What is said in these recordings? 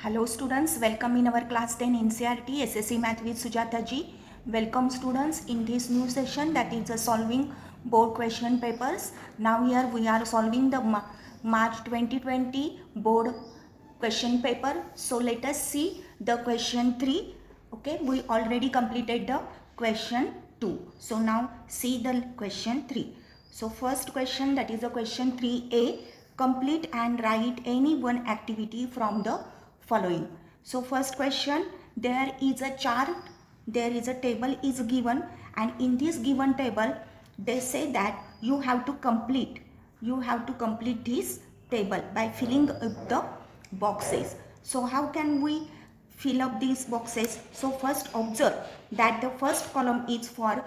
Hello students, welcome in our class 10 ncert ssc math with Sujata ji. Welcome students in this new session, that is solving board question papers. Now here we are solving the March 2020 board question paper. So let us see the question 3. Okay, we already completed the question 2. So now see the question 3. So first question, that is the question 3a. Complete and write any one activity from the following. So first question, there is a chart, there is a table is given, and in this given table they say that you have to complete this table by filling up the boxes. So how can we fill up these boxes? So first observe that the first column is for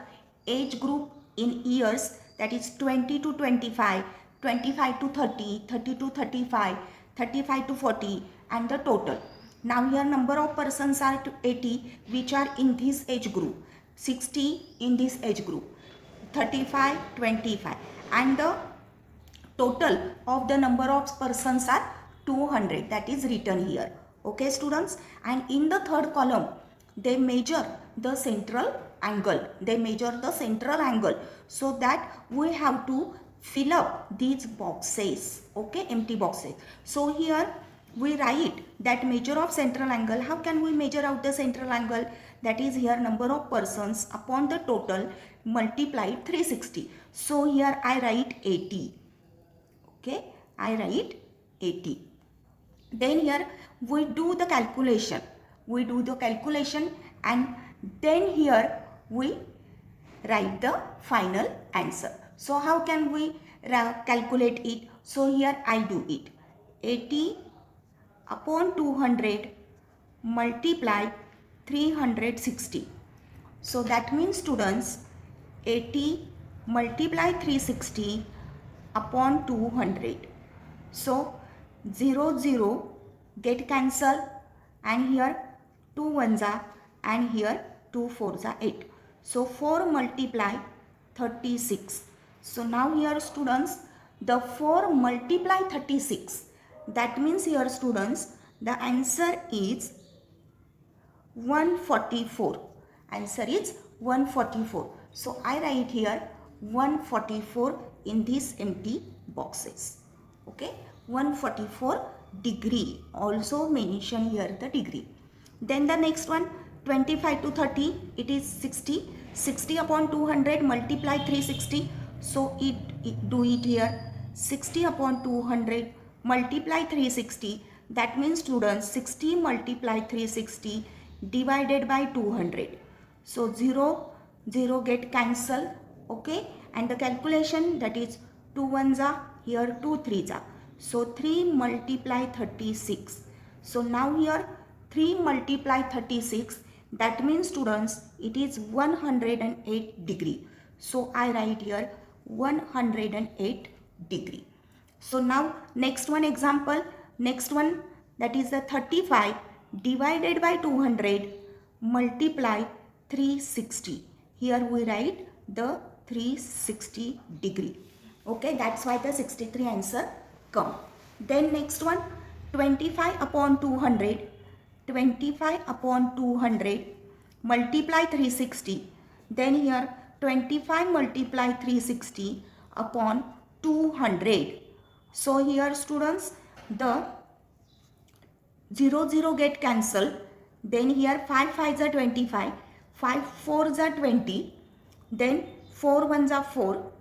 age group in years, that is 20 to 25, 25 to 30, 30 to 35, 35 to 40, and the total. Now here number of persons are 80 which are in this age group, 60 in this age group, 35, 25, and the total of the number of persons are 200, that is written here. Okay students, and in the third column they measure the central angle, so that we have to fill up these boxes, okay, empty boxes. So here we write that measure of central angle. How can we measure out the central angle? That is here number of persons upon the total multiplied 360. So here I write 80. Okay, I write 80. Then here we do the calculation. And then here we write the final answer. So how can we calculate it? So here I do it. 80 upon 200 multiply 360. So that means students, 80 multiply 360 upon 200. So 0 0 get cancelled, and here 2 1s are, and here 2 4s are 8. So 4 multiply 36. So now here students, the 4 multiply 36, that means here students the answer is 144. Answer is 144. So I write here 144 in these empty boxes. Okay, 144 degree, also mention here the degree. Then the next one, 25 to 30, it is 60. 60 upon 200 multiply 360. So do it here. 60 upon 200 multiply 360. That means students, 60 multiply 360 divided by 200. So 0 0 get cancelled. Okay, and the calculation, that is 2 1s are, here 2 3s are. So 3 multiply 36. So now here 3 multiply 36, that means students it is 108 degree. So I write here 108 degree. So now next one example, next one, that is the 35 divided by 200 multiply 360. Here we write the 360 degree. Okay, that's why the 63 answer come. Then next one, 25 upon 200, 25 upon 200 multiply 360. Then here 25 multiply 360 upon 200. So here students, the 0 0 get cancelled. Then here 5 5s are 25, 5 4s are 20, then 4 1s are 4,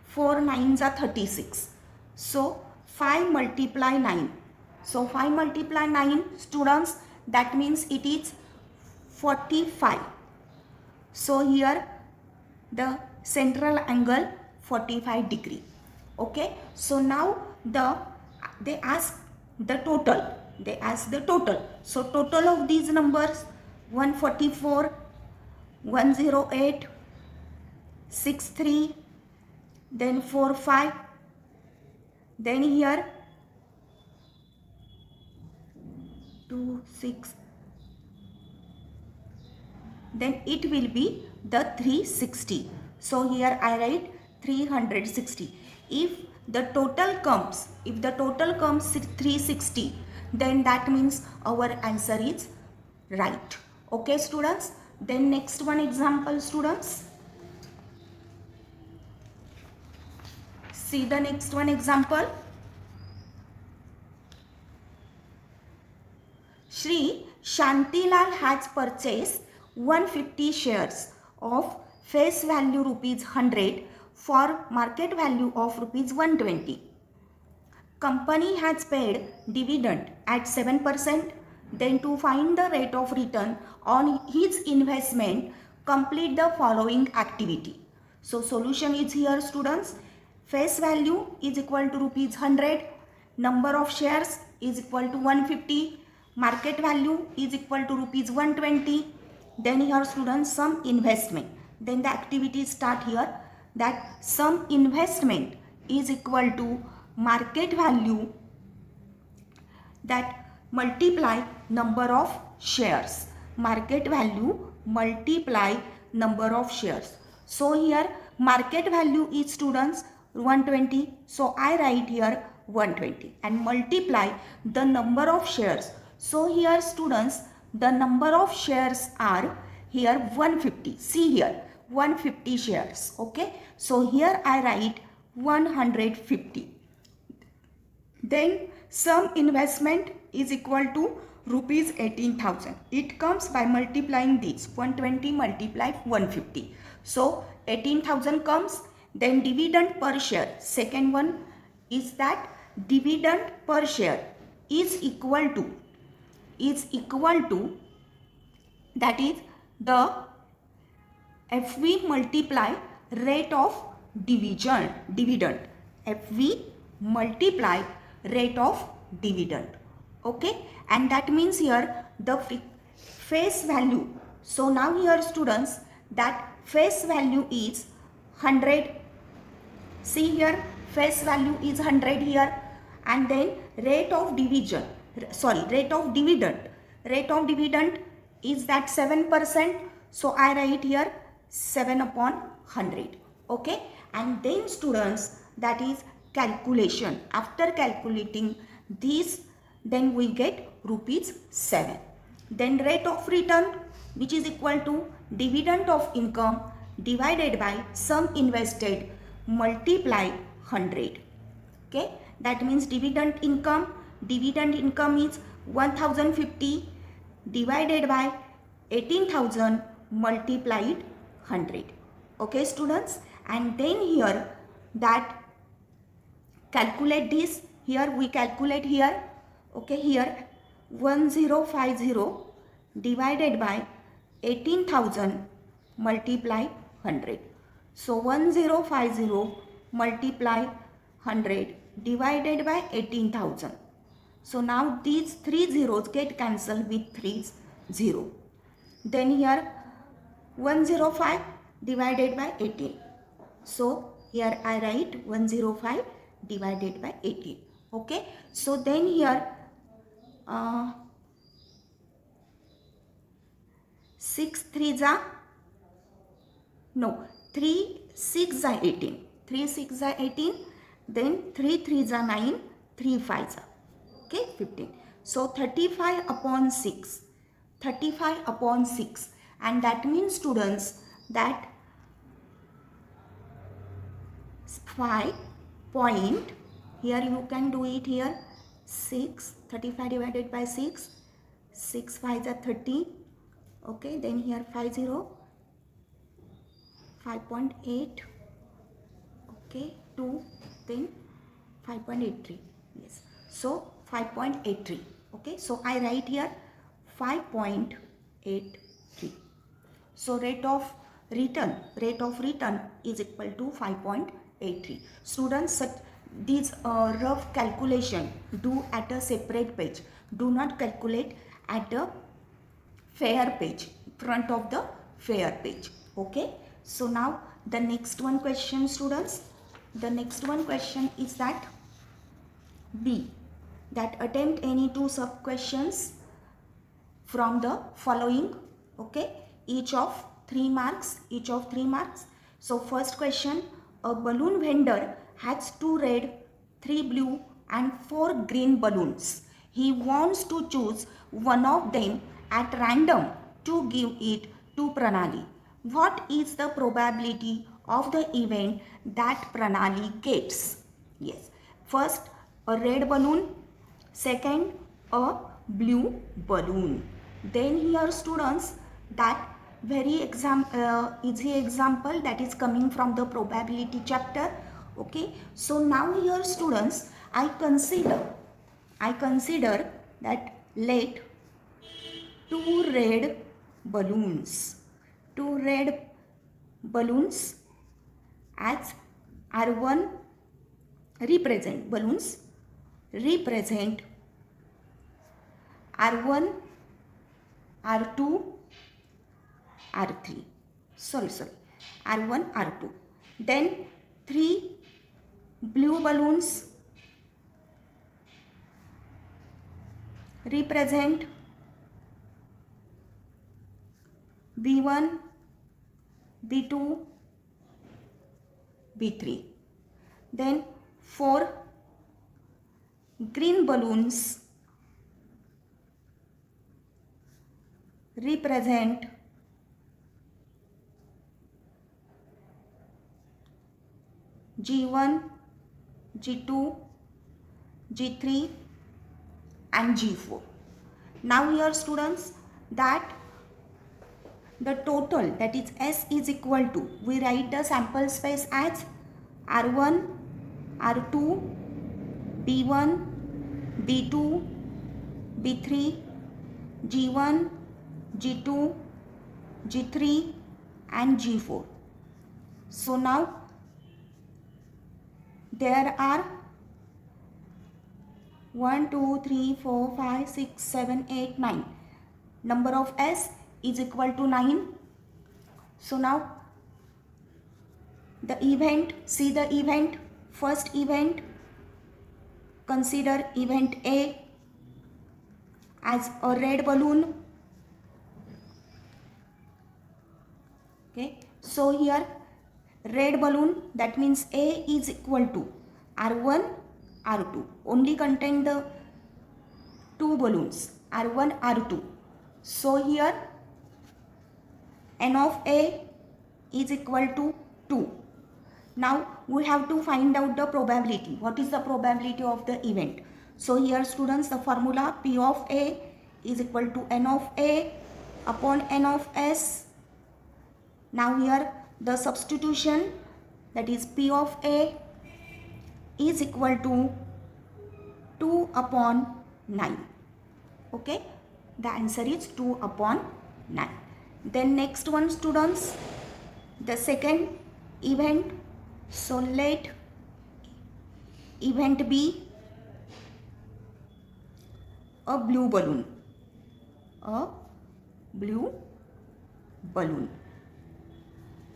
4 9s are 36. So 5 multiply 9. So 5 multiply 9 students, that means it is 45. So here the central angle 45 degree. Okay, so now they ask the total. So total of these numbers, 144, 108, 63, then 45, then here 2 6, then it will be the 360. So here I write 360. If the total comes 360, then that means our answer is right. Okay students, then next one example students. See the next one example. Shri Shantilal has purchased 150 shares of face value rupees 100 for market value of rupees 120. Company has paid dividend at 7%. Then to find the rate of return on his investment, complete the following activity. So solution is here students. Face value is equal to rupees 100. Number of shares is equal to 150. Market value is equal to rupees 120. Then here students some investment. Then the activities start here, that some investment is equal to market value that multiply number of shares. Market value multiply number of shares. So here market value is students 120. So I write here 120 and multiply the number of shares. So here students the number of shares are here 150. See here 150 shares. Okay. So here I write 150. Then some investment is equal to rupees 18,000. It comes by multiplying this 120 multiplied 150. So 18,000 comes. Then dividend per share. Second one is that dividend per share is equal to that is the FV multiply rate of dividend. FV multiply rate of dividend. Okay, and that means here the face value. So now here students that face value is 100. See here face value is 100 here, and then rate of dividend is that 7%. So I write here 7 upon 100. Okay, and then students that is calculation. After calculating these, then we get rupees 7. Then rate of return, which is equal to dividend of income divided by sum invested multiply 100. Okay, that means dividend income is 1050 divided by 18,000 multiplied 100. Okay students, and then here that calculate this. Here we calculate here. Okay, here 1050 divided by 18,000 multiply 100. So 1050 multiply 100 divided by 18,000. So now these 3 zeros get cancelled with 3 0. Then here 105 divided by 18. So here I write 105 divided by 18. Okay, so then here 6 6 6 are 18. 3 6 are 18. Then 3 3 are 9. 3 5 are. Okay, 15. So 35 upon 6. 35 upon 6. And that means students that 5 point, here you can do it here, 6, 35 divided by 6, 6 5 are 30. Okay, then here 50, 5.8, okay, 2, then 5.83, yes, so 5.83, okay, so I write here 5.83. So rate of return is equal to 5.83. Students, these rough calculation do at a separate page. Do not calculate at a fair page, front of the fair page. Okay. So now the next one question, students. The next one question is that B, that attempt any two sub questions from the following. Okay, each of 3 marks. So first question, a balloon vendor has 2 red, 3 blue and 4 green balloons. He wants to choose one of them at random to give it to Pranali. What is the probability of the event that Pranali gets? Yes. First, a red balloon. Second, a blue balloon. Then here students, that very easy example that is coming from the probability chapter. Okay, so now here students, I consider that let two red balloons as R1 represent R1, R2, R3. Sorry. R1, R2. Then three blue balloons represent B1, B2, B3. Then four green balloons represent G1, G2, G3 and G4. Now here students, that the total, that is S is equal to, we write the sample space as R1, R2, B1, B2, B3, G1, G2, G3 and G4. So now there are 1, 2, 3, 4, 5, 6, 7, 8, 9. Number of S is equal to 9. So now the event, see the event, first event, consider event A as a red balloon. Okay, so here red balloon, that means A is equal to R1, R2, only contain the two balloons, R1, R2. So here N of A is equal to 2. Now we have to find out the probability. What is the probability of the event? So here students, the formula P of A is equal to N of A upon N of S. Now here the substitution, that is P of A is equal to 2 upon 9. Okay, the answer is 2 upon 9. Then next one students, the second event. So let event be a blue balloon.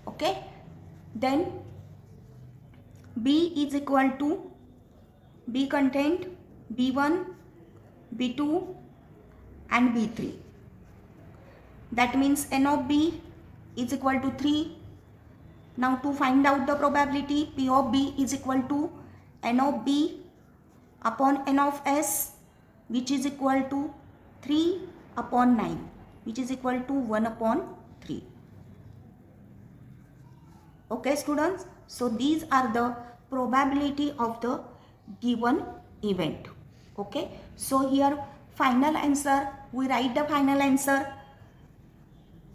Okay, then B is equal to, B contained B1, B2 and B3. That means N of B is equal to 3. Now to find out the probability, P of B is equal to N of B upon N of S, which is equal to 3 upon 9, which is equal to 1 upon 3. Okay students, so these are the probability of the given event. Okay, so here final answer, we write the final answer.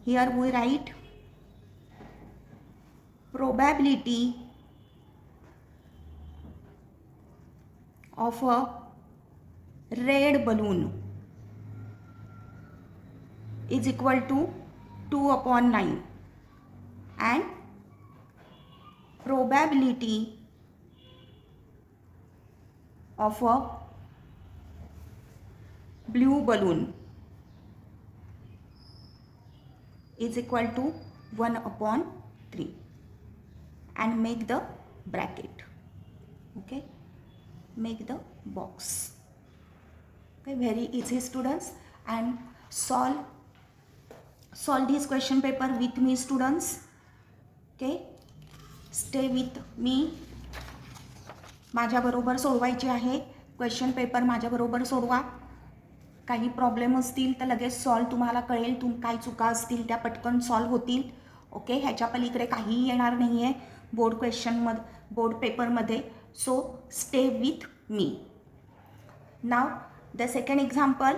Here we write probability of a red balloon is equal to 2 upon 9 and probability of a blue balloon is equal to 1 upon 3, and make the bracket. Okay, make the box. Okay, very easy students, and solve this question paper with me students. Okay, stay with me. माझ्या बरोबर सोडवायचे आहे question paper, माझ्या बरोबर सोडवा. काही problem असतील तर लगेच सॉल्व तुम्हाला कळेल, काय चुका असतील त्या पटकन सॉल्व होतील. ओके, ह्याच्या पलीकडे काहीही येणार नाही आहे बोर्ड क्वेश्चनमध्ये, बोर्ड पेपरमध्ये. So stay with me. Now the second example.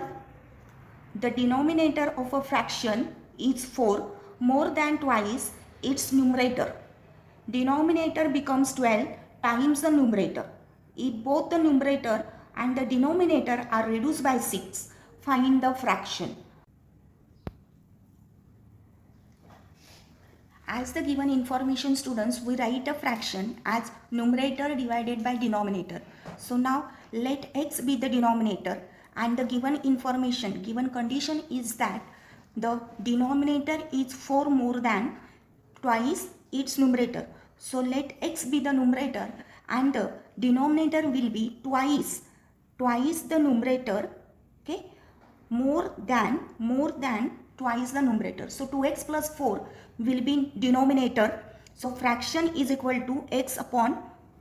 The denominator of a fraction is 4 more than twice its numerator. Denominator becomes 12 times the numerator. If both the numerator and the denominator are reduced by 6, find the fraction. As the given information, students, we write a fraction as numerator divided by denominator. So now let x be the denominator, and the given information, given condition is that the denominator is 4 more than twice its numerator. So let x be the numerator and the denominator will be twice the numerator, okay, more than twice the numerator. So 2x plus 4 will be denominator. So fraction is equal to x upon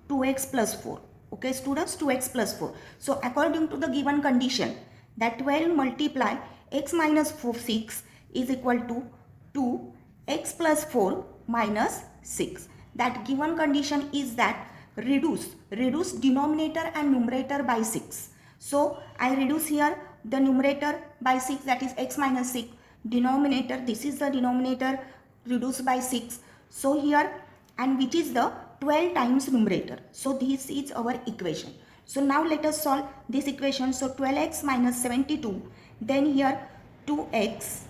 2x plus 4. Okay students, 2x plus 4. So according to the given condition that 12 multiply x minus 6 is equal to 2x plus 4 minus 6. That given condition is that reduce denominator and numerator by 6. So I reduce here the numerator by 6, that is x minus 6. Denominator, this is the denominator reduced by 6. So here, and which is the 12 times numerator. So this is our equation. So now let us solve this equation. So 12x minus 72, then here 2x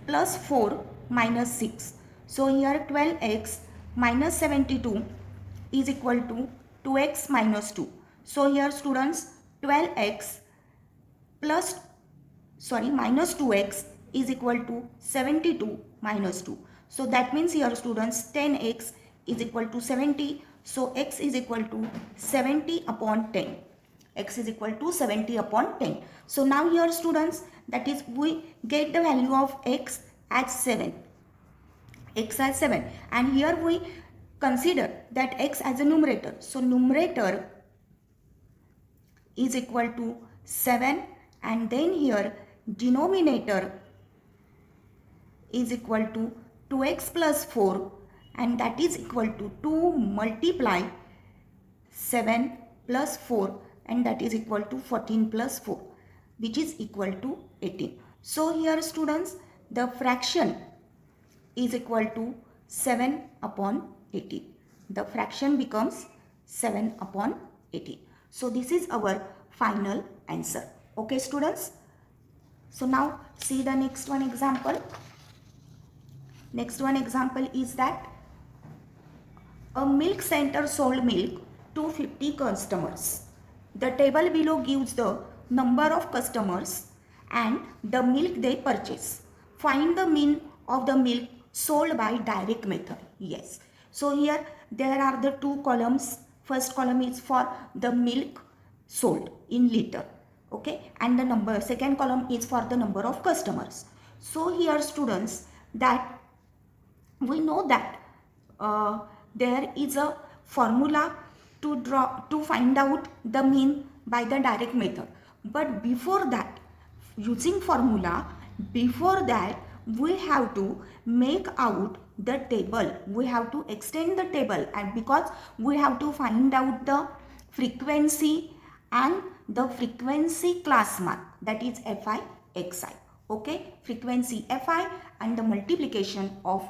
plus 4 minus 6. So here 12x minus 72 is equal to 2x minus 2. So here students, 12x minus 2x is equal to 72 minus 2. So that means here students, 10x is equal to 70. So x is equal to 70 upon 10. X is equal to 70 upon 10. So now here students, that is we get the value of x as 7. X as 7. And here we consider that x as a numerator. So numerator is equal to 7, and then here denominator is equal to 2x plus 4, and that is equal to 2 multiply 7 plus 4, and that is equal to 14 plus 4, which is equal to 18. So here students, the fraction is equal to 7 upon 18. The fraction becomes 7 upon 18. So this is our final answer. Okay students. So now see the next one example. Next one example is that a milk center sold milk to 50 customers. The table below gives the number of customers and the milk they purchase. Find the mean of the milk sold by direct method. Yes. So here there are the two columns. First column is for the milk sold in liter. Okay. And the number, second column is for the number of customers. So here students, that we know that there is a formula to find out the mean by the direct method. But before that, using formula, before that we have to make out the table. We have to extend the table, and because we have to find out the frequency and the frequency class mark, that is Fi, Xi. Okay, frequency Fi and the multiplication of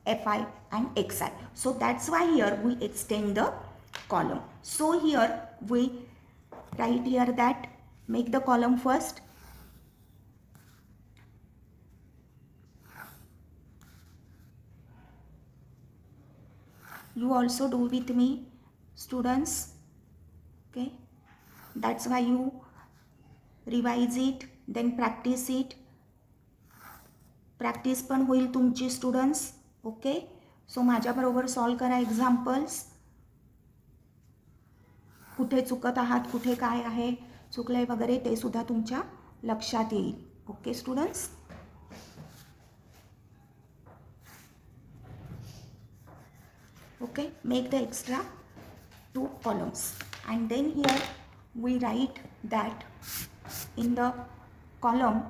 Fi and Xi. So that's why here we extend the column. So here we write here that make the column first. You also do with me students. Okay, that's why you revise it, then practice it. Practice पण होईल तुमची students. Okay. सो माझ्याबरोबर solve करा examples. कुठे चुकत आहात, कुठे काय आहे चुकले वगैरे ते सुद्धा तुमच्या लक्षात येईल. Okay students. Okay, make the extra 2 columns, and then here we write that in the column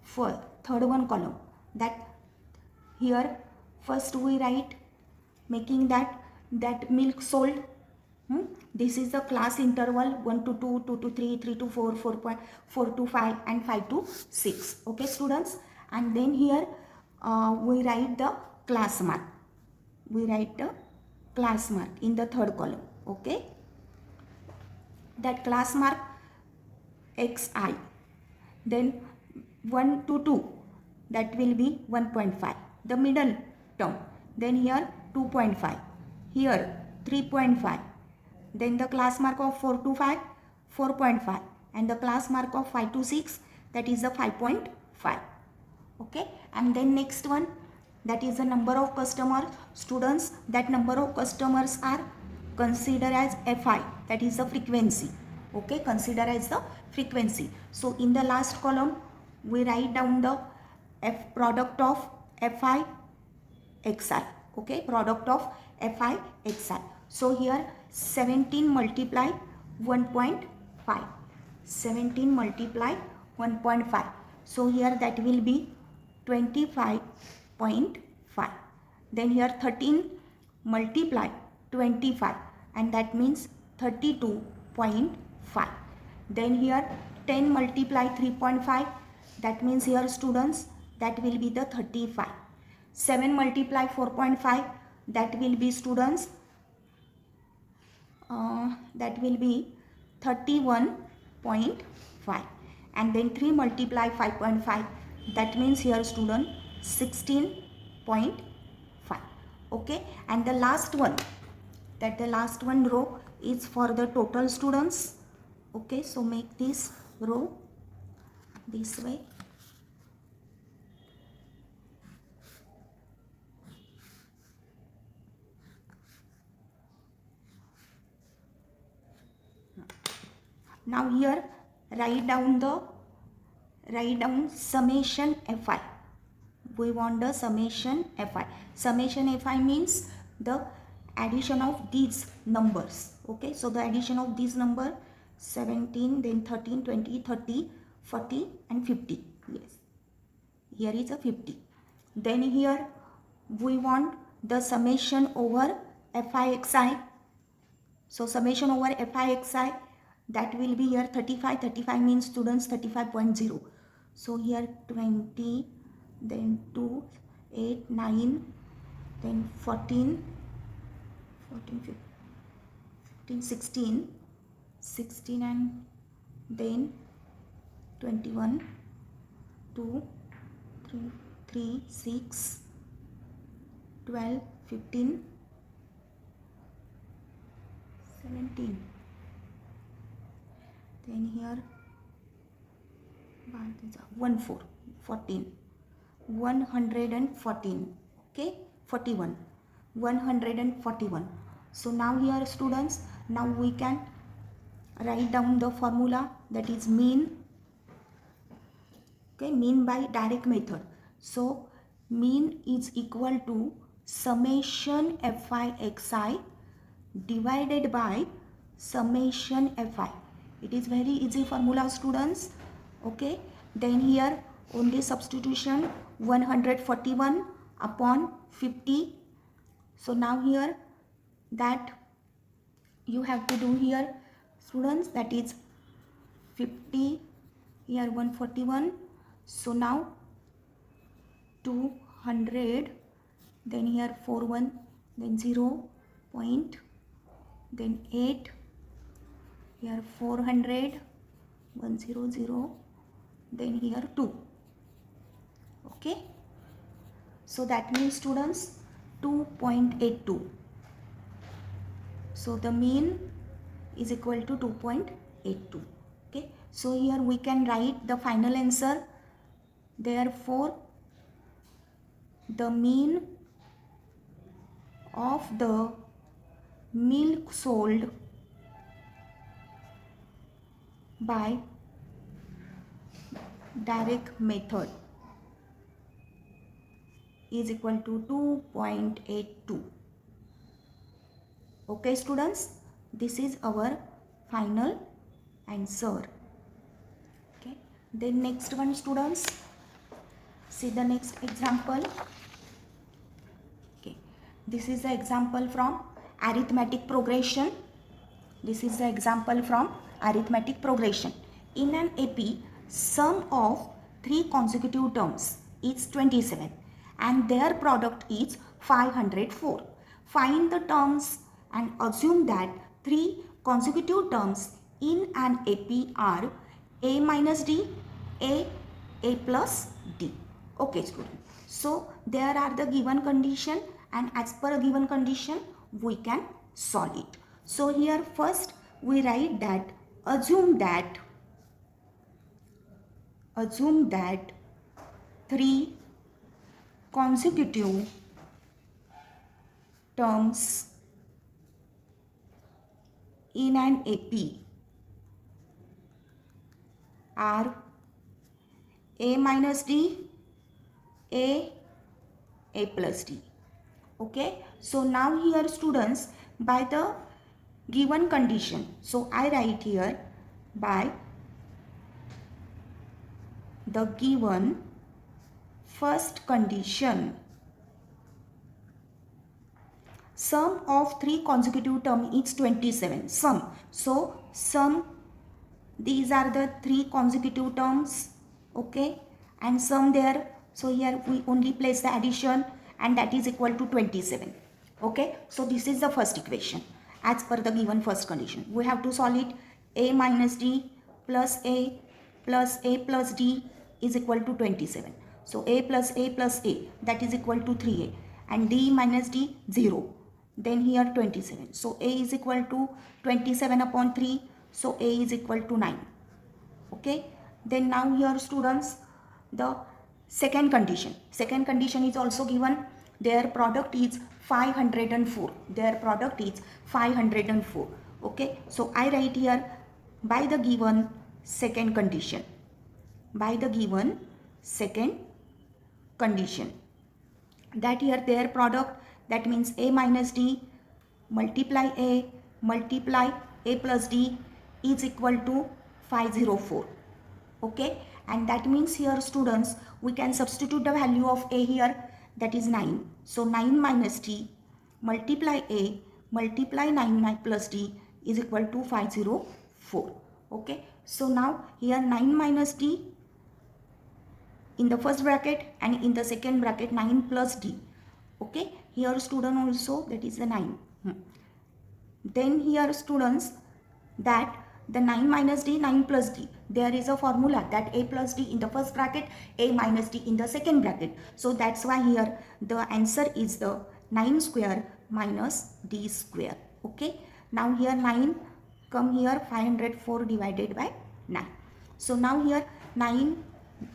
for third one column, that here first we write making that milk sold. This is the class interval 1 to 2, 2 to 3, 3 to 4, 4 to 5 and 5 to 6. Okay students, and then here we write the class mark. We write the class mark in the third column. Okay, that class mark xi, then 1 to 2, that will be 1.5, the middle term. Then here 2.5, here 3.5, then the class mark of 4 to 5, 4.5, and the class mark of 5 to 6, that is the 5.5. Okay, and then next one, that is the number of customer students. That number of customers are considered as fi, that is the frequency. Okay, consider as the frequency. So in the last column we write down the product of fi xi. Okay, product of fi xi. So here 17 multiply 1.5, 17 multiply 1.5, so here that will be 25.5. Then here 13 multiply 25, and that means 32.5. Then here 10 multiply 3.5, that means here students that will be the 35. 7 multiply 4.5, that will be students that will be 31.5. And then 3 multiply 5.5, that means here student 16.5. Okay, and the last one, that the last one row is for the total students. Okay, so make this row this way. Now here write down summation fi. We want the summation fi. Summation fi means the addition of these numbers. Okay, so the addition of these number 17, then 13, 20, 30, 40 and 50. Yes, here is a 50. Then here we want the summation over fi xi. So summation over fi xi, that will be here 35. 35 means students 35.0. So here 20, then 2, 8, 9, then 14, 15, 16, 16 and then 21, 2, 3, 6, 12, 15, 17. Then here 14, 114. Okay, 41, 141. So now here students, now we can write down the formula, that is mean. Okay, mean by direct method. So mean is equal to summation fi xi divided by summation fi. It is very easy formula students. Okay, then here only substitution 141 upon 50. So now here that you have to do here students, that is 50, here 141. So now 200, then here 41, then 0 point, then 8, here 400, 100, then here 2. Okay, so that means students 2.82. So the mean is equal to 2.82. Okay, so here we can write the final answer. Therefore the mean of the milk sold by direct method is equal to 2.82. Okay students, this is our final answer. Okay. Then next one, students, see the next example. Okay, this is the example from arithmetic progression. This is the example from arithmetic progression. In an AP, sum of three consecutive terms is 27 and their product is 504. Find the terms and assume that three consecutive terms in an AP are A minus D, A plus D. Okay, student. So there are the given condition, and as per a given condition we can solve it. So here first we write that assume that three consecutive terms in an AP are A minus D, A plus D. Okay, so now here students, by the given condition, so I write here by the given first condition, sum of three consecutive term is 27. Sum, so sum, these are the three consecutive terms, okay, and sum there, so here we only place the addition and that is equal to 27. Okay, so this is the first equation as per the given first condition. We have to solve it. A minus D plus A plus D is equal to 27. So A plus A that is equal to 3A, and D minus D 0. Then here 27. So A is equal to 27 upon 3. So A is equal to 9. Okay. Then now here students, the second condition. Second condition is also given. Their product is 504. Their product is 504. Okay. So I write here by the given second condition. By the given second condition, that here their product, that means A minus D multiply A plus D is equal to 504. Okay, and that means here students, we can substitute the value of A here, that is 9. So 9 minus D multiply A multiply 9 plus D is equal to 504. Okay, so now here 9 minus D in the first bracket and in the second bracket 9 plus D. Okay, here student also, that is the 9. Then here students, that the 9 minus D, 9 plus D, there is a formula that A plus D in the first bracket, A minus D in the second bracket. So that's why here the answer is the 9 square minus D square. Okay, now here 9 come here, 504 divided by 9. So now here 9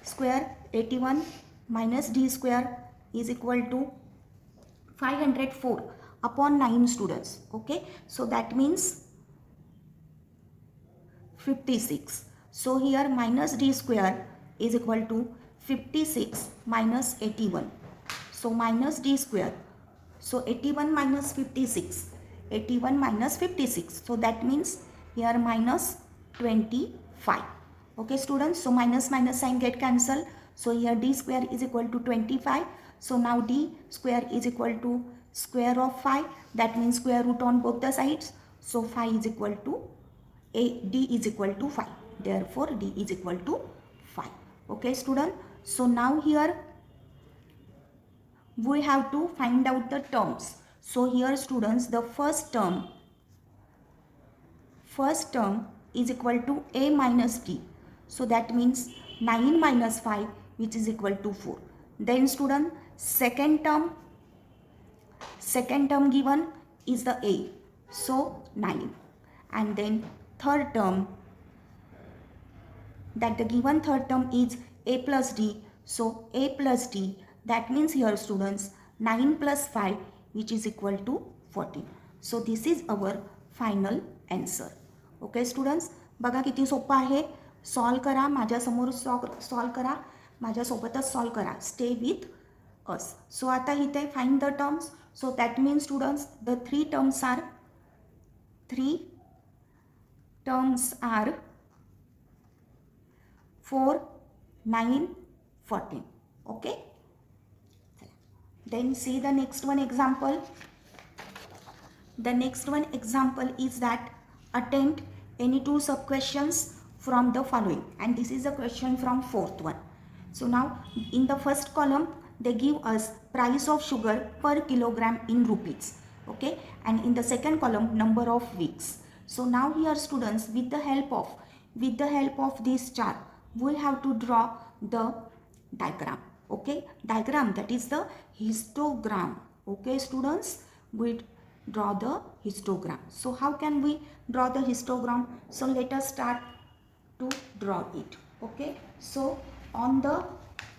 square 81 minus D square is equal to 504 upon 9 students. Okay, so that means 56. So here minus D square is equal to 56 minus 81. So minus D square. So 81 minus 56. 81 minus 56. So that means here minus 25. Okay students, so minus sign get cancelled. So here D square is equal to 25. So now D square is equal to square of 5. That means square root on both the sides. So 5 is equal to D is equal to 5. Therefore D is equal to 5. Okay student. So now here we have to find out the terms. So here students, the first term is equal to A minus D. So that means 9 minus 5, which is equal to 4. Then student, second term given is the A. So 9. And then third term, that the given third term is A plus D. So A plus D, that means here students 9 plus 5, which is equal to 14. So this is our final answer. Okay students, बघा किती सोपं आहे. Solve करा, माझ्यासमोर solve करा, माझ्यासोबतच solve करा. Stay with us. So आता इथे find the terms. So that means students, the three terms are 4, 9, 14. Okay. Then see the next one example. The next one example is that attempt any two sub questions from the following, and this is a question from fourth one. So now in the first column they give us price of sugar per kilogram in rupees, okay, and in the second column number of weeks. So now here students, with the help of this chart, we have to draw the diagram, okay, diagram, that is the histogram. Okay students, we draw the histogram. So how can we draw the histogram? So let us start to draw it. Okay, so on the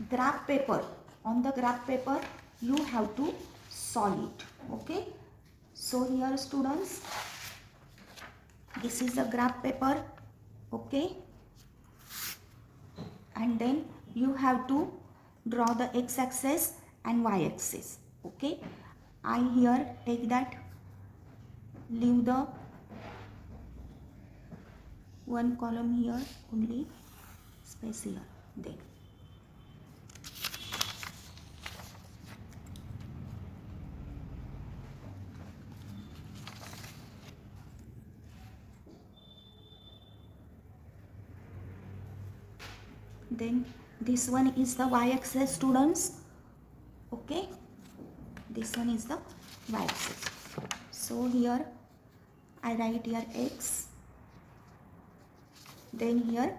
graph paper, you have to solve it. Okay, so here students, this is the graph paper. Okay, and then you have to draw the x-axis and y-axis. Okay, I here take that, leave the one column here, only space here, then this one is the y-axis students. Okay, this one is the y-axis. So here I write here x, then here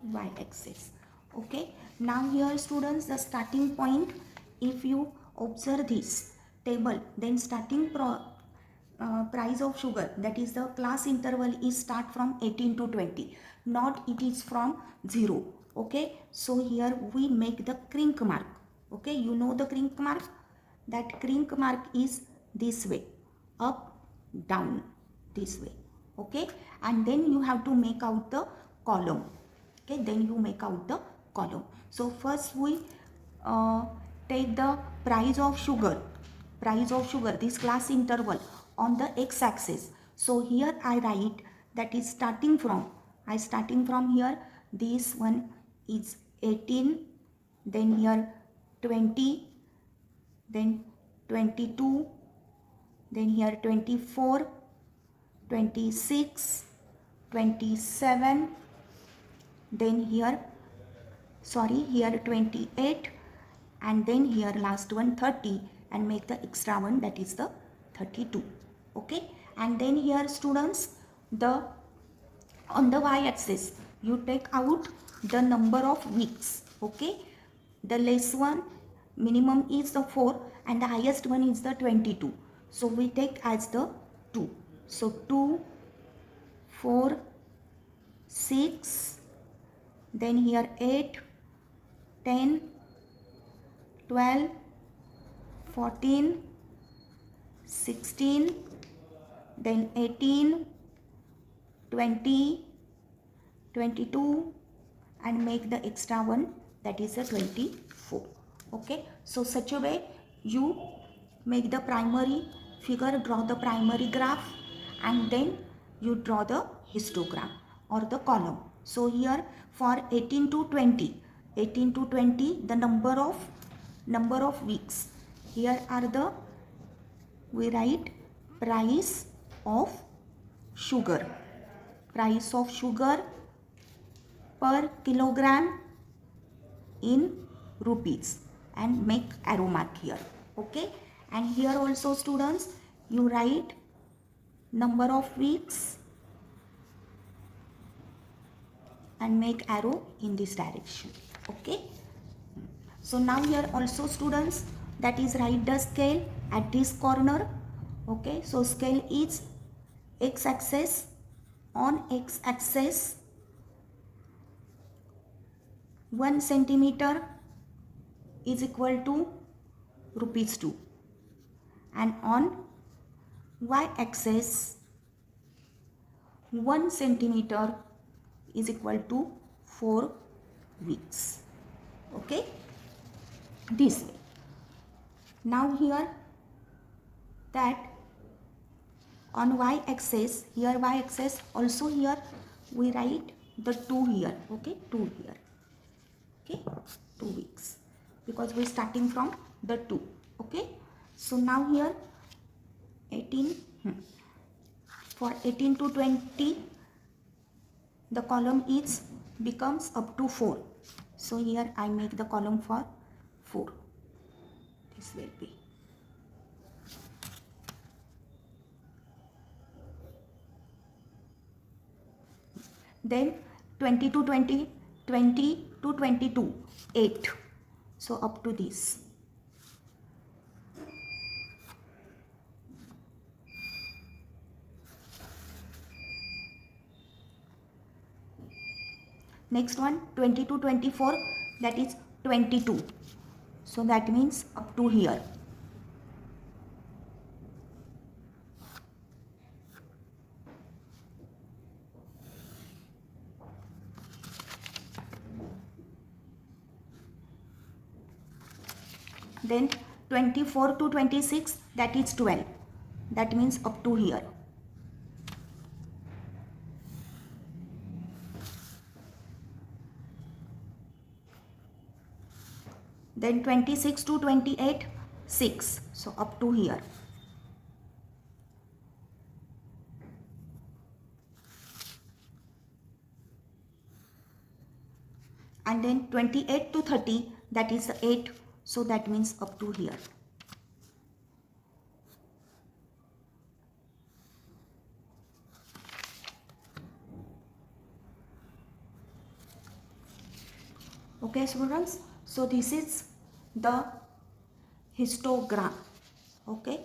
y-axis. Okay, now here students, the starting point, if you observe this table, then starting price of sugar, that is the class interval, is start from 18 to 20, not it is from 0. Okay, so here we make the crink mark. Okay, you know the crink mark, that crink mark is this way, up, down, this way. Okay, and then you have to make out the column. Okay, then you make out the column. So first we take the price of sugar, this class interval on the x-axis. So here I write, that is starting from here, this one is 18, then here 20, then 22, then here 24, 26, 27, then here 28, and then here last one 30, and make the extra one, that is the 32. Okay, and then here students, on the y-axis you take out the number of weeks. Okay, the less one, minimum is the 4, and the highest one is the 22. So we take as the 2. So 2, 4, 6, then here 8, 10, 12, 14, 16, then 18, 20, 22, and make the extra one, that is a 24. Okay, so such a way you make the primary figure, draw the primary graph, and then you draw the histogram or the column. So here for 18 to 20, the number of weeks, here are the, we write price of sugar per kilogram in rupees, and make arrow mark here. Okay, and here also students, you write number of weeks and make arrow in this direction. Okay, so now here also students, that is write the scale at this corner. Okay, so scale is x-axis, on x-axis 1 centimeter is equal to rupees 2, and on y-axis 1 centimeter is equal to 4 weeks. Okay, this way. Now here that on y-axis, here y-axis also, here we write the 2 here, okay, 2 here, okay, 2 weeks, because we're starting from the 2, okay. So now here 18, for 18 to 20, the column is becomes up to 4. So here I make the column for 4. This will be. Then 20 to 20, 20 to 22, 8. So up to this. Next one 20 to 24, that is 22. So that means up to here. Then 24 to 26, that is 12. That means up to here. Then 26 to 28, 6. So up to here. And then 28 to 30, that is 8. So that means up to here. Okay students, so this is the histogram. Okay,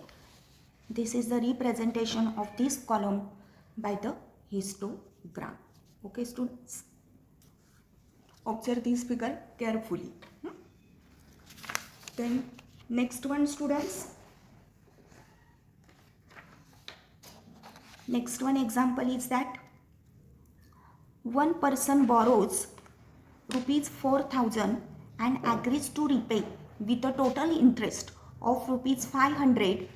this is the representation of this column by the histogram. Okay students, observe this figure carefully. Then next one students, next one example is that one person borrows rupees 4,000 and agrees to repay with a total interest of rupees 500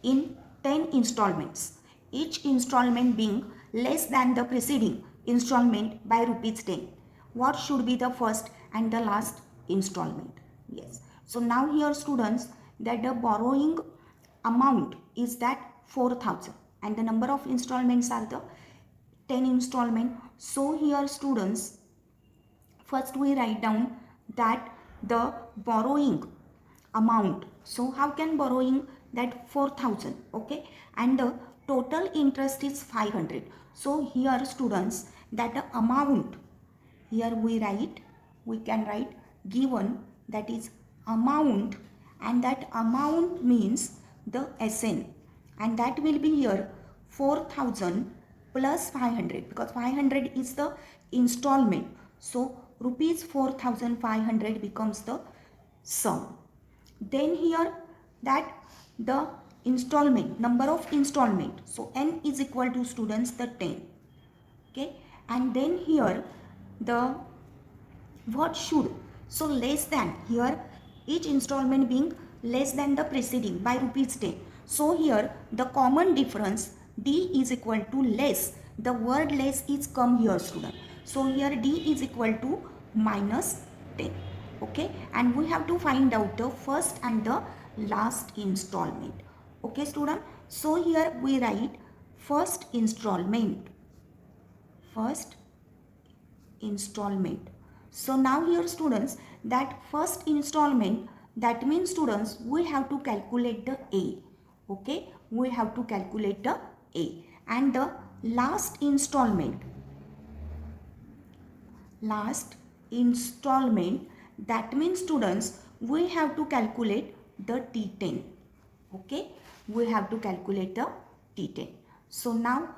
in 10 installments, each installment being less than the preceding installment by rupees 10. What should be the first and the last installment? Yes. So now here students, that the borrowing amount is that 4,000 and the number of installments are the 10 installment. So here students, first we write down that the borrowing amount. So how can borrowing that 4,000, okay, and the total interest is 500. So here students, that the amount, here we can write given, that is amount, and that amount means the SN, and that will be here 4,000 plus 500, because 500 is the installment. So rupees 4,500 becomes the sum. Then here that the installment, number of installment, so n is equal to students the 10. Okay, and then here the what should, so less than, here each installment being less than the preceding by rupees 10. So here the common difference D is equal to less, the word less is come here student. So here D is equal to minus 10. Okay, and we have to find out the first and the last installment. Okay student, so here we write first installment, first installment. So now here students, that first installment, that means students we have to calculate the A. Okay, we have to calculate the A, and the last installment, last installment, that means students we have to calculate the T10. Okay, we have to calculate the T10. So now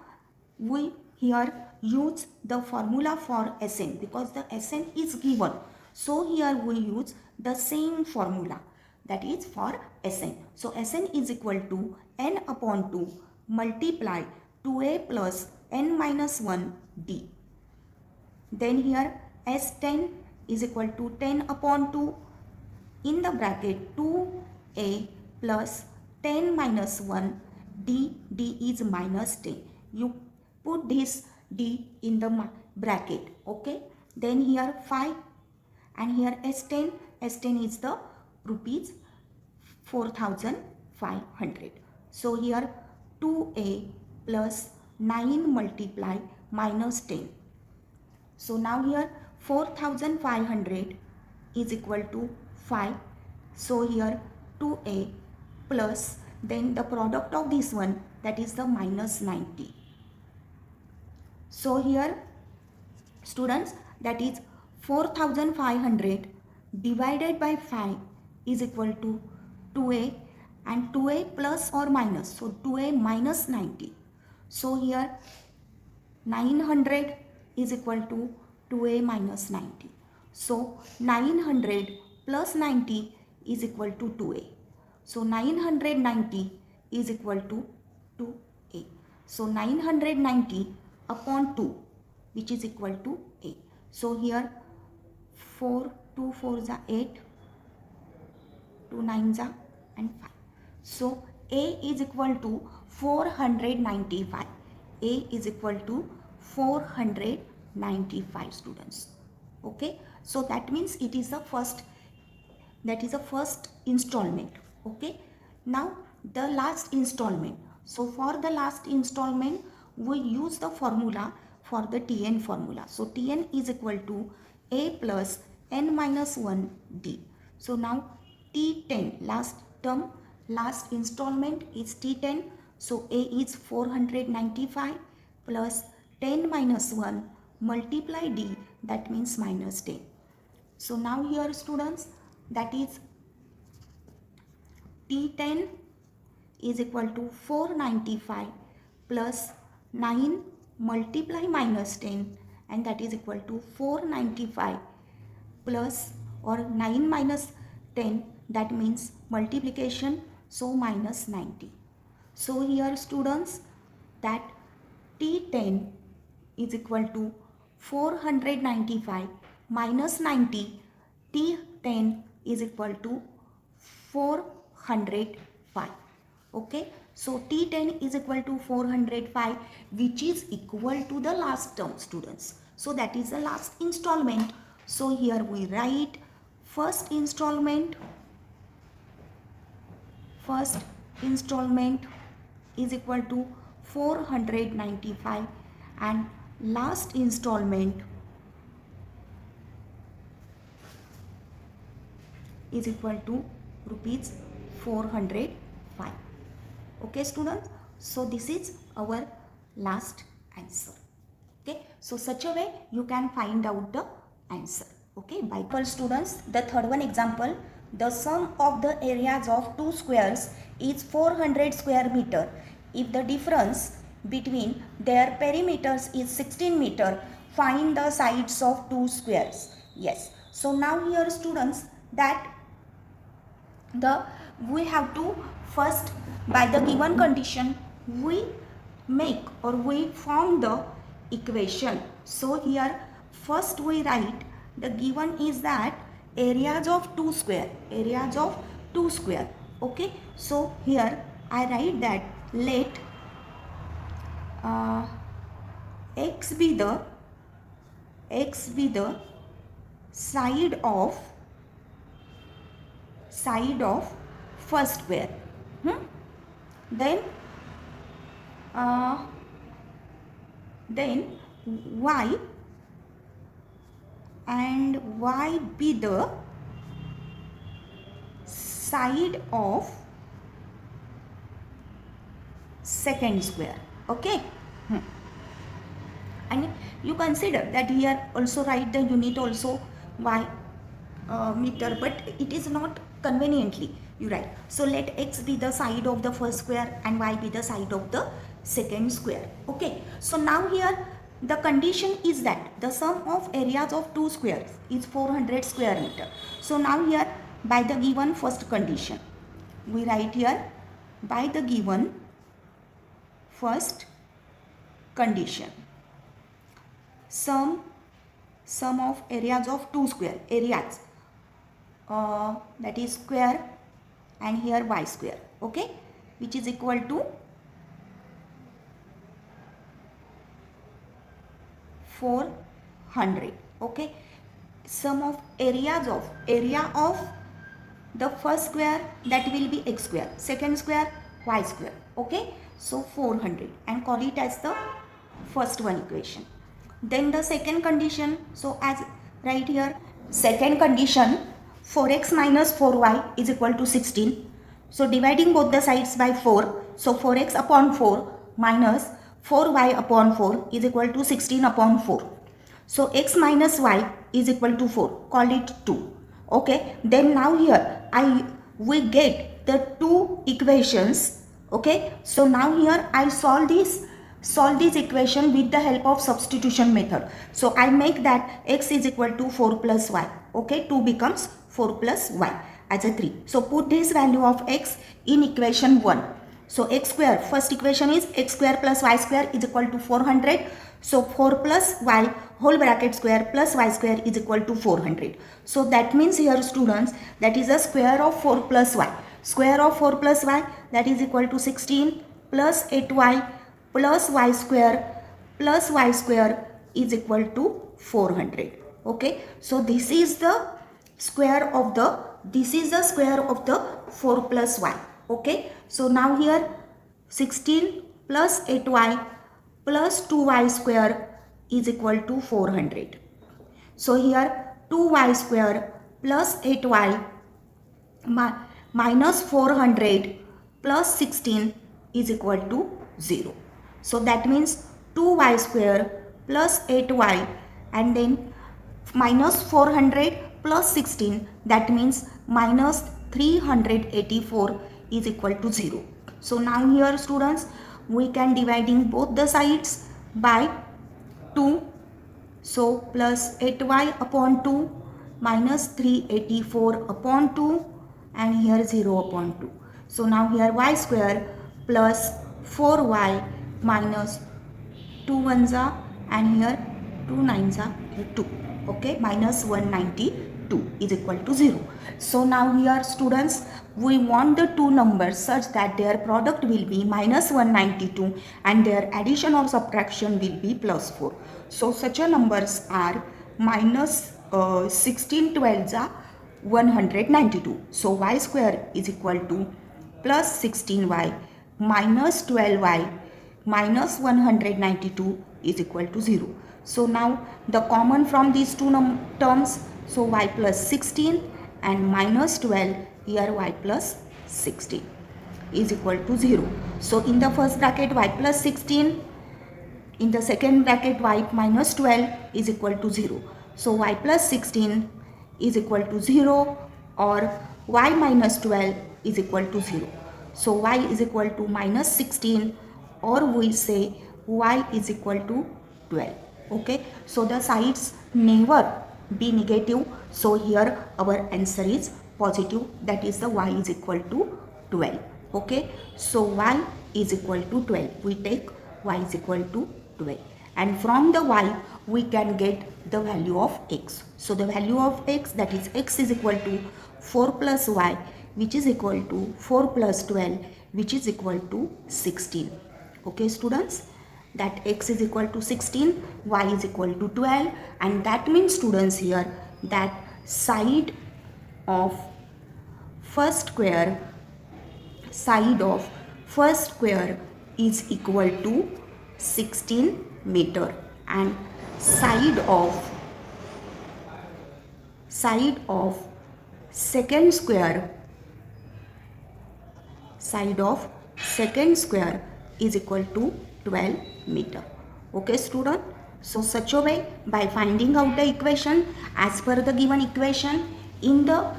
we here use the formula for SN, because the SN is given. So here we use the same formula, that is for SN. So SN is equal to n upon 2 multiply 2a plus n minus 1 D. Then here S10 is equal to 10 upon 2 in the bracket 2a plus 10 minus 1 D. D is minus 10. You put this D in the bracket. Okay, then here 5 and here S10 is the rupees 4500. So here 2a plus 9 multiply minus 10. So now here 4500 is equal to 5. So here 2a plus, then the product of this one, that is the minus 90. So here students, that is 4500 divided by 5 is equal to 2a, and 2a plus or minus, so 2a minus 90. So here 900 is equal to 2a minus 90. So 900 plus 90 is equal to 2a. So 990 is equal to 2a. So 990 upon 2, which is equal to a. So here 4, 2 4s are 8, 2 9s are and 5. So a is equal to 495. A is equal to 495 students. Okay, so that means it is the first, that is the first installment. Okay, now the last installment. So for the last installment we use the formula for the Tn formula. So Tn is equal to a plus n minus 1 d. So now T10, last term, last installment is T10. So a is 495 plus 10 minus 1 multiply d, that means minus 10. So now here students, that is T10 is equal to 495 plus 9 multiply minus 10, and that is equal to 495 plus or 9 minus 10, that means multiplication, so minus 90. So here students, that T10 is equal to 495 minus 90, T10 is equal to 405. Okay, so T10 is equal to 405, which is equal to the last term students. So that is the last installment. So here we write first installment is equal to 495 and last installment is equal to rupees 405. Okay students, so this is our last answer. Okay, so such a way you can find out the answer. Okay, by students, the third one example, the sum of the areas of two squares is 400 square meter. If the difference between their perimeters is 16 meter, find the sides of two squares. Yes, so now here students, that we have to first, by the given condition, we make or we form the equation. So here first we write, the given is that areas of two square. Okay, so here I write that let x be the side of first square. Then y and y be the side of second square. Okay, and you consider that here also write the unit also y meter, but it is not conveniently you write. So let x be the side of the first square and y be the side of the second square. Okay, so now here the condition is that the sum of areas of two squares is 400 square meter. So now here by the given first condition, we write here by the given first condition, sum of areas of two square, areas that is square and here y square. Okay, which is equal to 4 100. Okay, sum of area of the first square, that will be x square, second square y square. Okay, so 400, and call it as the first one equation. Then the second condition, so as right here, second condition, 4x minus 4y is equal to 16. So dividing both the sides by 4, so 4x upon 4 minus 4y upon 4 is equal to 16 upon 4. So x minus y is equal to 4, call it 2. Okay, then now here we get the two equations. Okay, so now here I solve this equation with the help of substitution method. So I make that x is equal to 4 plus y. Okay, 2 becomes 4 plus y as a 3. So put this value of x in equation 1. So x square, first equation is x square plus y square is equal to 400. So 4 plus y whole bracket square plus y square is equal to 400. So that means here students, that is a square of 4 plus y. Square of 4 plus y, that is equal to 16 plus 8y plus y square is equal to 400. Okay, so this is the square of the 4 plus y. Okay, so now here 16 plus 8y plus 2y square is equal to 400. So here 2y square plus 8y minus 400 plus 16 is equal to 0. So that means 2y square plus 8y and then minus 400 plus 16, that means minus 384 is equal to 0. So now here students, we can dividing both the sides by 2. So plus 8y upon 2 minus 384 upon 2 and here 0 upon 2. So now here y square plus 4y minus 2 ones are and here 2 nines are 2. Okay, minus 192 is equal to 0. So now here students, we want the two numbers such that their product will be minus 192 and their addition or subtraction will be plus 4. So such a numbers are minus 16 12s are 192. So y square is equal to plus 16y minus 12y minus 192 is equal to 0. So now the common from these two terms, so y plus 16 and minus 12, here y plus 16 is equal to 0. So in the first bracket y plus 16, in the second bracket y minus 12 is equal to 0. So y plus 16 is equal to 0 or y minus 12 is equal to 0. So y is equal to minus 16 or we say y is equal to 12. Okay, so the sides never be negative. So here our answer is positive, that is the y is equal to 12. Okay, so y is equal to 12. We take y is equal to 12 and from the y we can get the value of x. So the value of x, that is x is equal to 4 plus y, which is equal to 4 plus 12, which is equal to 16. Okay students, that x is equal to 16, y is equal to 12, and that means students here that side of first square is equal to 16 meter and side of second square is equal to 12 meter. Okay student, so such a way, by finding out the equation as per the given equation in the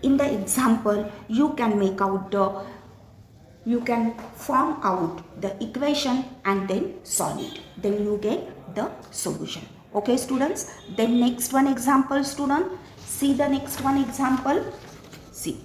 example, you can form out the equation and then solve it, then you get the solution. Okay students, then next one example student, see the next one example. See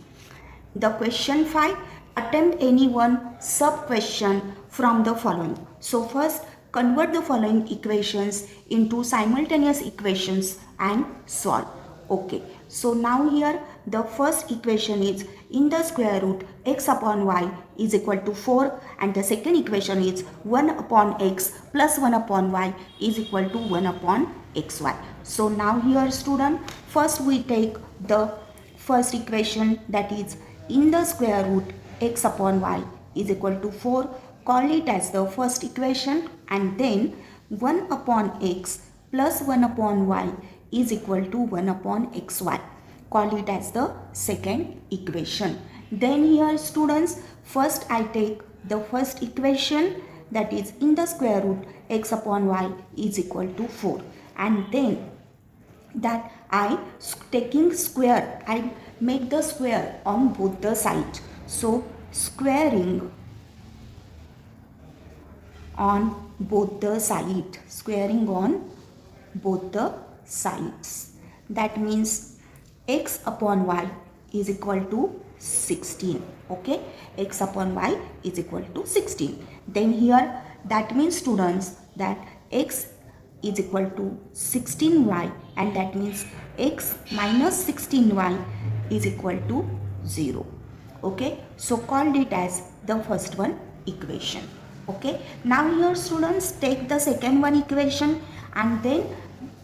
the question 5, attempt any one sub question from the following. So first, convert the following equations into simultaneous equations and solve. Okay, so now here the first equation is in the square root x upon y is equal to 4 and the second equation is 1 upon x plus 1 upon y is equal to 1 upon xy. So now here student, first we take the first equation, that is in the square root x upon y is equal to 4. Call it as the first equation, and then 1 upon x plus 1 upon y is equal to 1 upon xy. Call it as the second equation. Then here students, first I take the first equation, that is in the square root x upon y is equal to 4, and then that I taking square, I make the square on both the sides. So squaring on both the sides, squaring on both the sides, that means x upon y is equal to 16. Okay, x upon y is equal to 16. Then here that means students that x is equal to 16y, and that means x minus 16y is equal to 0. Okay, so called it as the first one equation. Okay, now here students, take the second one equation, and then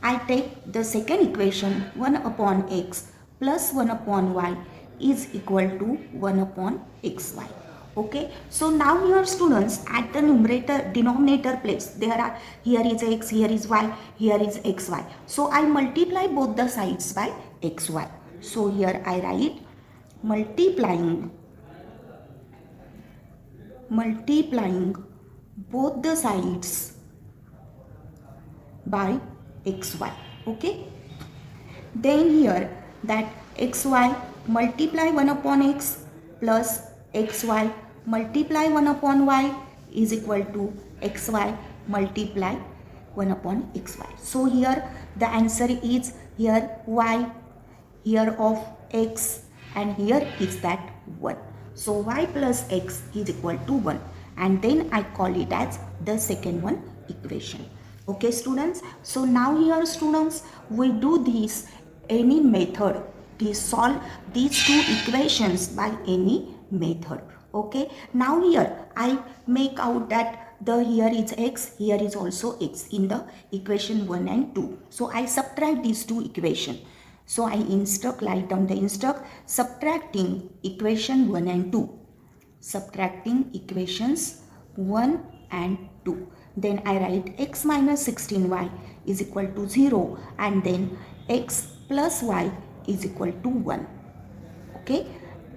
I take the second equation, 1 upon x plus 1 upon y is equal to 1 upon xy. Okay, so now here students, at the numerator denominator place, there are, here is x, here is y, here is xy. So I multiply both the sides by xy. So here I write multiplying both the sides by xy. Okay, then here that xy multiply 1 upon x plus xy multiply 1 upon y is equal to xy multiply 1 upon xy. So here the answer is here y, here of x, and here is that 1. So y plus x is equal to 1, and then I call it as the second one equation. Okay students, so now here students, we do this any method, we solve these two equations by any method. Okay, now here I make out that the here is x, here is also x in the equation 1 and 2. So I subtract these two equations. So I write down the instruct subtracting equation 1 and 2. Subtracting equations 1 and 2. Then I write x minus 16y is equal to 0, and then x plus y is equal to 1. Okay,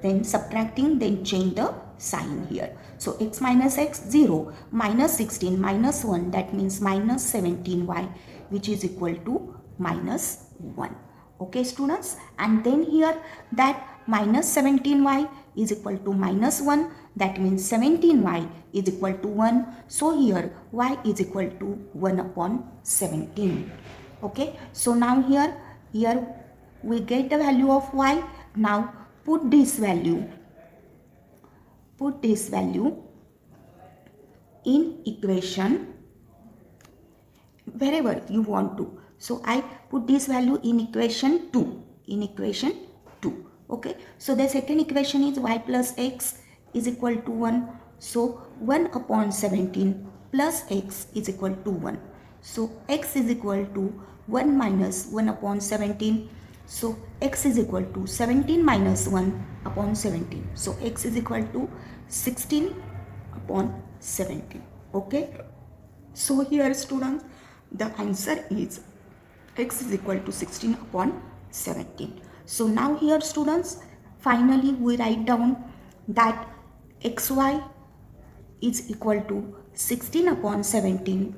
then subtracting, then change the sign here. So x minus x 0, minus 16 minus 1, that means minus 17y, which is equal to minus 1. Okay students, and then here that minus 17y is equal to minus 1, that means 17y is equal to 1. So here y is equal to 1 upon 17. Okay, so now here we get the value of y. Now put this value in equation wherever you want to. So I put this value in equation 2. Okay, so the second equation is y plus x is equal to 1. So 1 upon 17 plus x is equal to 1. So x is equal to 1 minus 1 upon 17. So x is equal to 17 minus 1 upon 17. So x is equal to 16 upon 17. Okay, so here students, the answer is x is equal to 16 upon 17. So now here students, finally we write down that xy is equal to 16 upon 17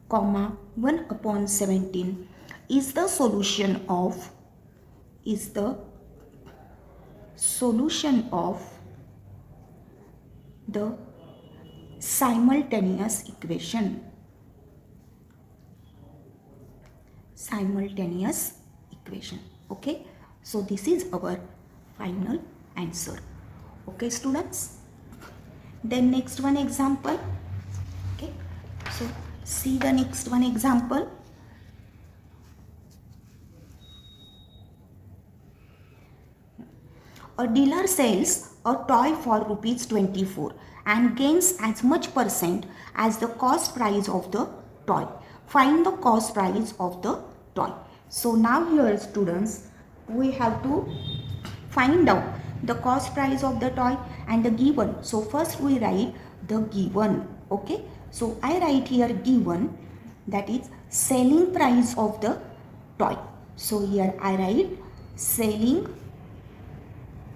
comma 1 upon 17 is the solution of the simultaneous equation. Okay, so this is our final answer. Okay students, then next one example. Okay, so see the next one example. A dealer sells a toy for rupees 24 and gains as much percent as the cost price of the toy. Find the cost price of the toy. So now here students, we have to find out the cost price of the toy and the given. So first we write the given. Okay, so I write here given, that is selling price of the toy. So here I write selling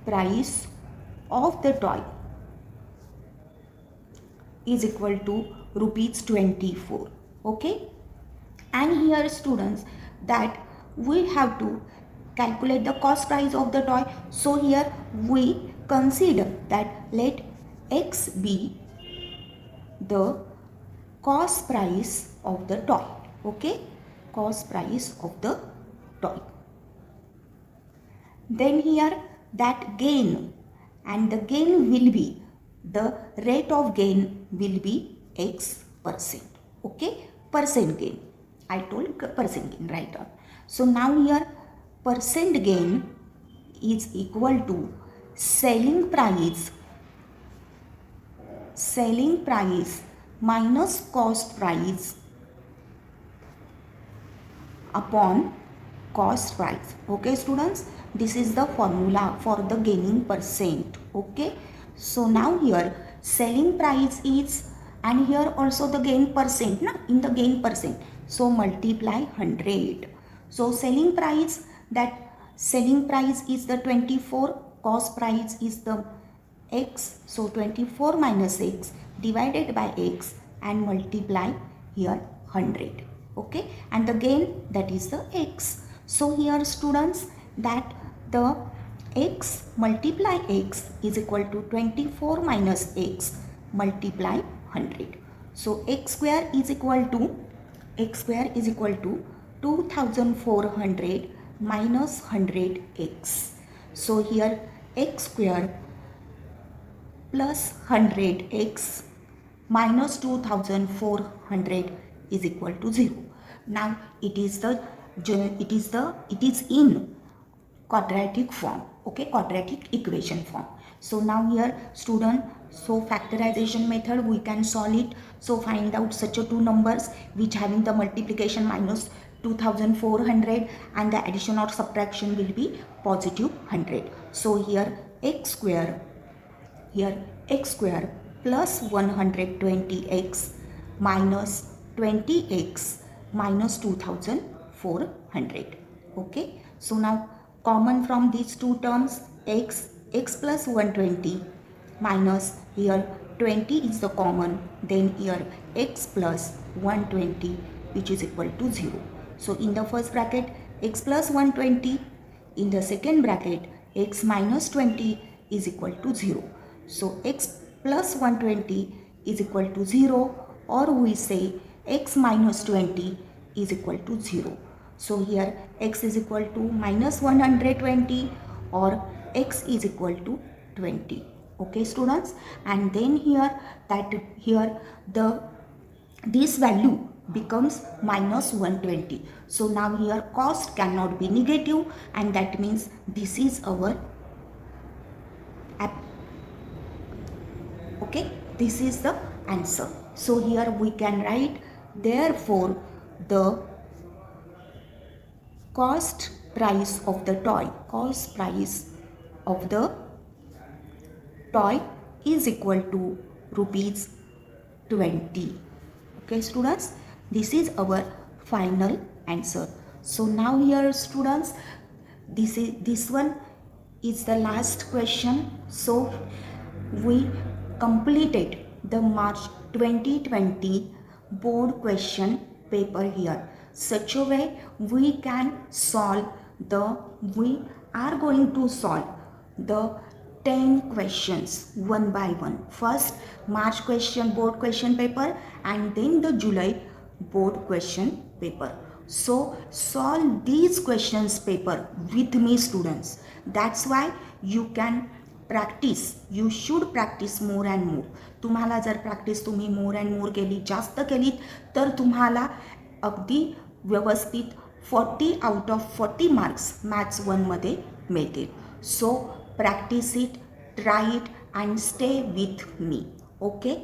price of the toy is equal to rupees 24. Okay, and here students, that we have to calculate the cost price of the toy. So here we consider that let x be the cost price of the toy. Okay, cost price of the toy. Then here that gain, and the gain will be, the rate of gain will be x%. Okay, percent gain. I told percent gain right on. So now here percent gain is equal to selling price minus cost price upon cost price. Okay students, this is the formula for the gaining percent. Okay, so now here selling price is, and here also the gain percent, in the gain percent, so multiply 100. So selling price, that selling price is the 24, cost price is the x, so 24 minus x divided by x and multiply here 100. Okay, and the gain, that is the x. So here students, that the x multiply x is equal to 24 minus x multiply 100. So x square is equal to 2400 minus 100x. So here x square plus 100x minus 2400 is equal to 0. Now it is in quadratic form. Okay, quadratic equation form. So now here student, so factorization method we can solve it. So find out such a two numbers which having the multiplication minus 2400 and the addition or subtraction will be positive 100. So here x square plus 120x minus 20x minus 2400. Okay, so now common from these two terms, x plus 120 minus here 20 is the common, then here x plus 120 which is equal to 0. So in the first bracket x plus 120, in the second bracket x minus 20 is equal to 0. So x plus 120 is equal to 0, or we say x minus 20 is equal to 0. So here x is equal to minus 120 or x is equal to 20. Okay students, and then here this value becomes minus 120. So now here cost cannot be negative, and that means this is our okay, this is the answer. So here we can write, therefore the cost price of the toy is equal to rupees 20. Okay students, this is our final answer. So now here students, this one is the last question. So we completed the March 2020 board question paper here. Such a way we are going to solve the 10 questions one by one. First March board question paper, and then the July board question paper. So solve these questions paper with me students. That's why you can practice. You should practice more and more. तुम्हाला जर practice तुम्ही more and more केली, जास्त केलीत, तर तुम्हाला अगदी व्यवस्थित 40 out of 40 मार्क्स मॅथ्स 1 मध्ये मिळतील. So practise it, try it and stay with me. Okay.